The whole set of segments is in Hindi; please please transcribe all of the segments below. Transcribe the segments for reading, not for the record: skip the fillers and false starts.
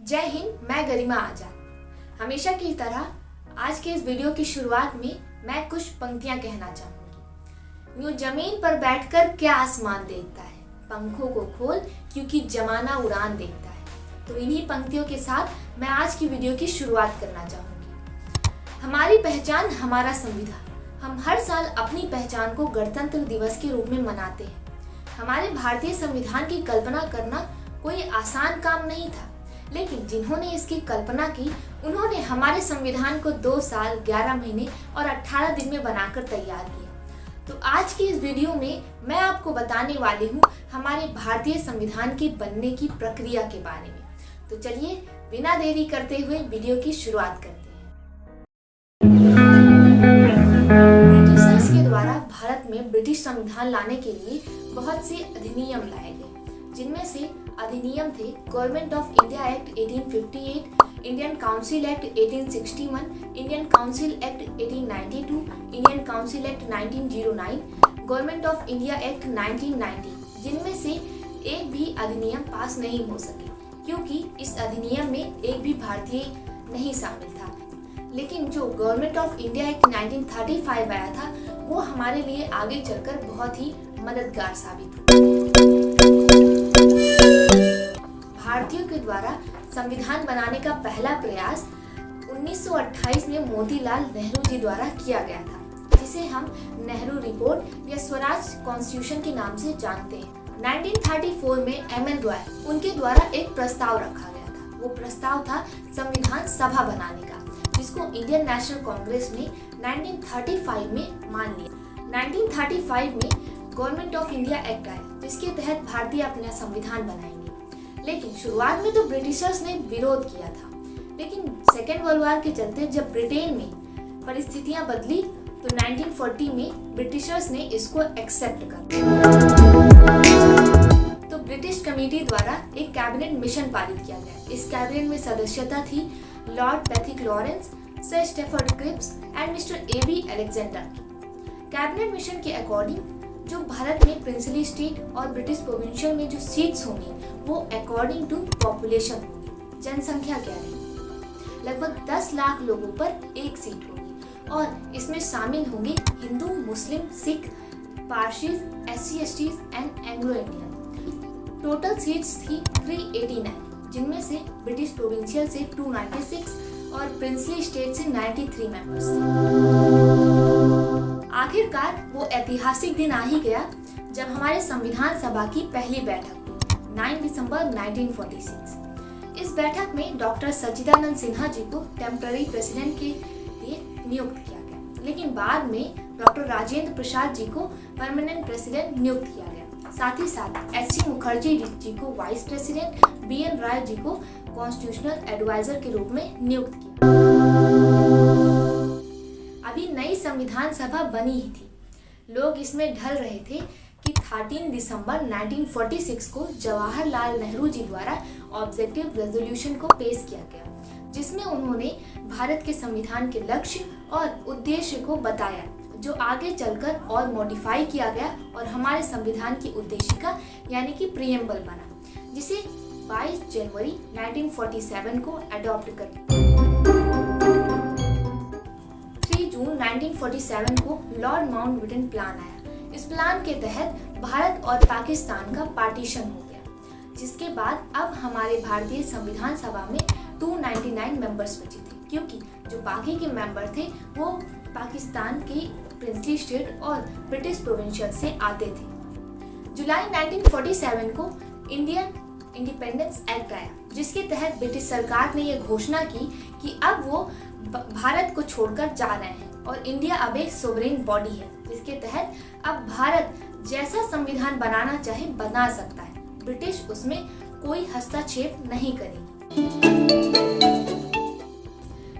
जय हिंद। मैं गरिमा आजाद। हमेशा की तरह आज के इस वीडियो की शुरुआत में मैं कुछ पंक्तियां कहना चाहूंगी। यूं जमीन पर बैठकर क्या आसमान देखता है, पंखों को खोल क्योंकि जमाना उड़ान देखता है। तो इन्हीं पंक्तियों के साथ मैं आज की वीडियो की शुरुआत करना चाहूंगी। हमारी पहचान हमारा संविधान। हम हर साल अपनी पहचान को गणतंत्र दिवस के रूप में मनाते हैं। हमारे भारतीय संविधान की कल्पना करना कोई आसान काम नहीं था, लेकिन जिन्होंने इसकी कल्पना की उन्होंने हमारे संविधान को 2 साल 11 महीने और 18 दिन में बनाकर तैयार किया। तो आज की इस वीडियो में मैं आपको बताने वाली हूँ हमारे भारतीय संविधान के बनने की प्रक्रिया के बारे में। तो चलिए बिना देरी करते हुए वीडियो की शुरुआत करते हैं। ब्रिटिशर्स के द्वारा भारत में ब्रिटिश संविधान लाने के लिए बहुत से अधिनियम लाए गए, जिनमें से अधिनियम थे government of India act 1858, Indian council act 1861, Indian council act 1892, Indian council act 1909, government of India act 1990, जिनमें से एक भी अधिनियम पास नहीं हो सके क्योंकि इस अधिनियम में एक भी भारतीय नहीं शामिल था। लेकिन जो गवर्नमेंट ऑफ इंडिया एक्ट 1935 आया था वो हमारे लिए आगे चलकर बहुत ही मददगार साबित हुआ। भारतीयों के द्वारा संविधान बनाने का पहला प्रयास 1928 में मोतीलाल नेहरू जी द्वारा किया गया था, जिसे हम नेहरू रिपोर्ट या स्वराज कॉन्स्टिट्यूशन के नाम से जानते हैं। 1934 में एमएन रॉय उनके द्वारा एक प्रस्ताव रखा गया था। वो प्रस्ताव था संविधान सभा बनाने का, जिसको इंडियन नेशनल कांग्रेस ने 1935 में मान लिया। 1935 में गवर्नमेंट ऑफ इंडिया एक्ट आया, जिसके तहत भारतीय अपना संविधान बनाएंगे। लेकिन शुरुआत में तो ब्रिटिशर्स ने विरोध किया था, लेकिन सेकेंड वर्ल्ड वॉर के चलते जब ब्रिटेन में परिस्थितियां बदली तो 1940 में ब्रिटिशर्स ने इसको एक्सेप्ट कर तो ब्रिटिश कमेटी द्वारा एक कैबिनेट मिशन पारित किया गया। इस कैबिनेट में सदस्यता थी lord Pethick Lawrence, sir Stafford Cripps and mister A B Alexander की। कैबिनेट मिशन के अकॉर्डिंग जो भारत में प्रिंसली स्टेट और ब्रिटिश प्रोविंशियल में जो सीट्स होंगी वो अकॉर्डिंग टू पॉपुलेशन होगी। जनसंख्या क्या रहेगी? लगभग 10 लाख लोगों पर एक सीट होगी और इसमें शामिल होंगे Hindu, Muslim, Sikh, Parsis, SC, STs and Anglo Indian. Total seats थी 389, जिनमें से ब्रिटिश प्रोविंशियल से 296 और प्रिंसली स्टेट से 93 मेंबर्स थे। आखिरकार वो ऐतिहासिक दिन आ ही गया जब हमारे संविधान सभा की पहली बैठक हुई 9 दिसंबर 1946। इस बैठक में डॉक्टर सच्चिदानंद सिन्हा जी को टेम्पररी प्रेसिडेंट के लिए नियुक्त किया गया, लेकिन बाद में डॉक्टर राजेंद्र प्रसाद जी को परमानेंट प्रेसिडेंट नियुक्त किया गया। साथ ही साथ SC मुखर्जी जी को vice president, BN Rai ji को कॉन्स्टिट्यूशनल एडवाइजर के रूप में नियुक्त किया। अभी नई संविधान सभा बनी ही थी। लोग इसमें ढल रहे थे कि 13 दिसंबर 1946 को जवाहरलाल नेहरू जी द्वारा ऑब्जेक्टिव रेजोल्यूशन को पेश किया गया, जिसमें उन्होंने भारत के संविधान के लक्ष्य और उद्देश्य को बताया, जो आगे चलकर और मॉडिफाई किया गया और हमारे संविधान की उद्देशिका यानी कि प्रीएम्बल बना, जिसे 22 जनवरी 1947 को अडॉप्ट कर 3 जून 1947 को लॉर्ड माउंटबेटन प्लान आया। इस प्लान के तहत भारत और पाकिस्तान का पार्टीशन हो गया, जिसके बाद अब हमारे भारतीय संविधान सभा में 299 मेंबर्स बचे थे, क्योंकि जो बाकी के मेंबर थे वो पाकिस्तान के प्रिंसली स्टेट और ब्रिटिश प्रोविंशियल से आते थे। जुलाई 1947 को इंडियन इंडिपेंडेंस एक्ट आया, जिसके तहत ब्रिटिश सरकार ने यह घोषणा की कि अब वो भारत को छोड़कर जा रहे हैं और इंडिया अब एक सोवरेन बॉडी है, जिसके तहत अब भारत जैसा संविधान बनाना चाहे बना सकता है। ब्रिटिश उसमें कोई हस्तक्षेप नहीं करेगी।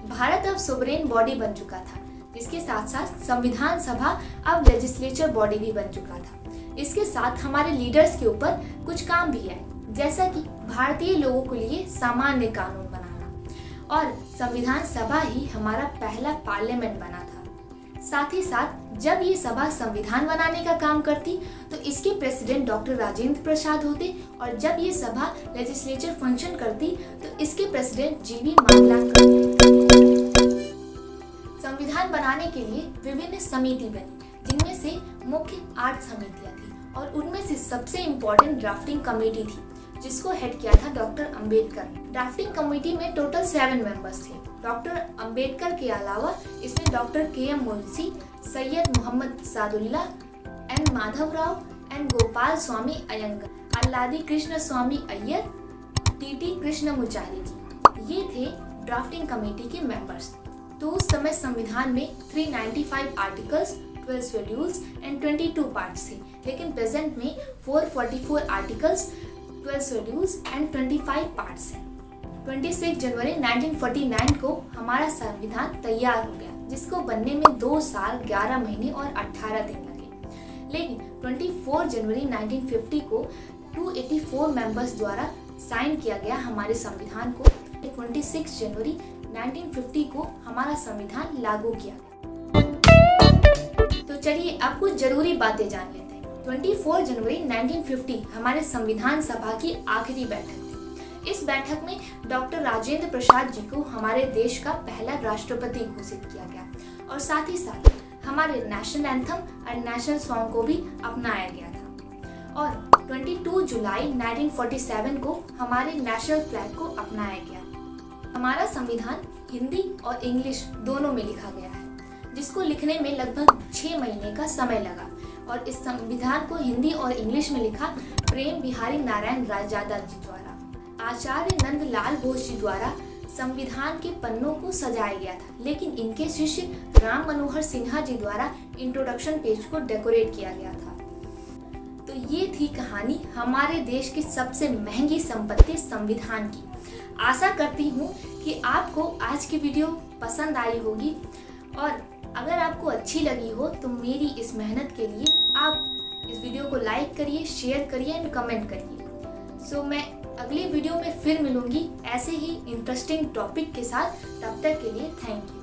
भारत अब सोवरेन बॉडी बन चुका था, जिसके साथ साथ संविधान सभा अब लेजिस्लेचर बॉडी भी बन चुका था। इसके साथ हमारे लीडर्स के ऊपर कुछ काम भी आए, जैसा कि भारतीय लोगों के लिए सामान्य कानून बनाना, और संविधान सभा ही हमारा पहला पार्लियामेंट बना था। साथ ही साथ जब ये सभा संविधान बनाने का काम करती तो इसके प्रेसिडेंट डॉक्टर राजेंद्र प्रसाद होते और जब ये सभा लेजिस्लेचर फंक्शन करती तो इसके प्रेसिडेंट जीवी मामलाकर होते। संविधान बनाने के लिए विभिन्न समिति बनी जिनमें से मुख्य 8 समितियां थी और उनमें से सबसे इम्पोर्टेंट ड्राफ्टिंग कमेटी थी जिसको हेड किया था डॉक्टर अंबेडकर। ड्राफ्टिंग कमेटी में टोटल 7 मेंबर्स थे। डॉक्टर अंबेडकर के अलावा इसमें doctor K M. Munshi, Syed Mohammad Saadulla, N. Madhavrao, N. Gopal Swami Ayyangar, Alladi Krishna Swami Iyer, T T. Krishnamachari ji, ये थे ड्राफ्टिंग कमेटी के मेंबर्स। तो उस समय संविधान में 395 आर्टिकल्स, 12 शेड्यूल्स एंड 22 पार्ट्स थे, लेकिन प्रेजेंट में 444 आर्टिकल्स, 12 शेड्यूल्स एंड 25 पार्ट्स हैं। 26 जनवरी 1949 को हमारा संविधान तैयार हो गया, जिसको बनने में 2 साल 11 महीने और 18 दिन लगे। लेकिन 24 जनवरी 1950 को 284 मेंबर्स द्वारा साइन किया गया हमारे संविधान को। 26 जनवरी 1950 को हमारा संविधान लागू किया गया। तो चलिए अब कुछ जरूरी बातें जान लेते हैं। 24 जनवरी 1950 हमारे संविधान सभा की आखिरी बैठक थी। इस बैठक में डॉक्टर राजेंद्र प्रसाद जी को हमारे देश का पहला राष्ट्रपति घोषित किया गया और साथ ही साथ हमारे नेशनल एंथम और नेशनल सॉन्ग को भी अपनाया गया था। और 22 जुलाई 1947 को हमारे नेशनल फ्लैग को अपनाया गया। हमारा संविधान हिंदी और इंग्लिश दोनों में लिखा गया है, जिसको लिखने में लगभग 6 महीने का समय लगा और इस संविधान को हिंदी और इंग्लिश में लिखा प्रेम बिहारी नारायण रायजादा जी द्वारा। आचार्य नंदलाल बोस जी द्वारा संविधान के पन्नों को सजाया गया था, लेकिन इनके शिष्य राम मनोहर सिन्हा जी द्वारा इंट्रोडक्शन पेज को डेकोरेट किया गया था। तो ये थी कहानी हमारे देश की सबसे महंगी संपत्ति संविधान की। आशा करती हूँ कि आपको आज की वीडियो पसंद आई होगी और अगर आपको अच्छी लगी हो तो मेरी इस मेहनत के लिए आप इस वीडियो को लाइक करिए, शेयर करिए एंड कमेंट करिए। सो मैं अगली वीडियो में फिर मिलूंगी ऐसे ही इंटरेस्टिंग टॉपिक के साथ। तब तक के लिए थैंक यू।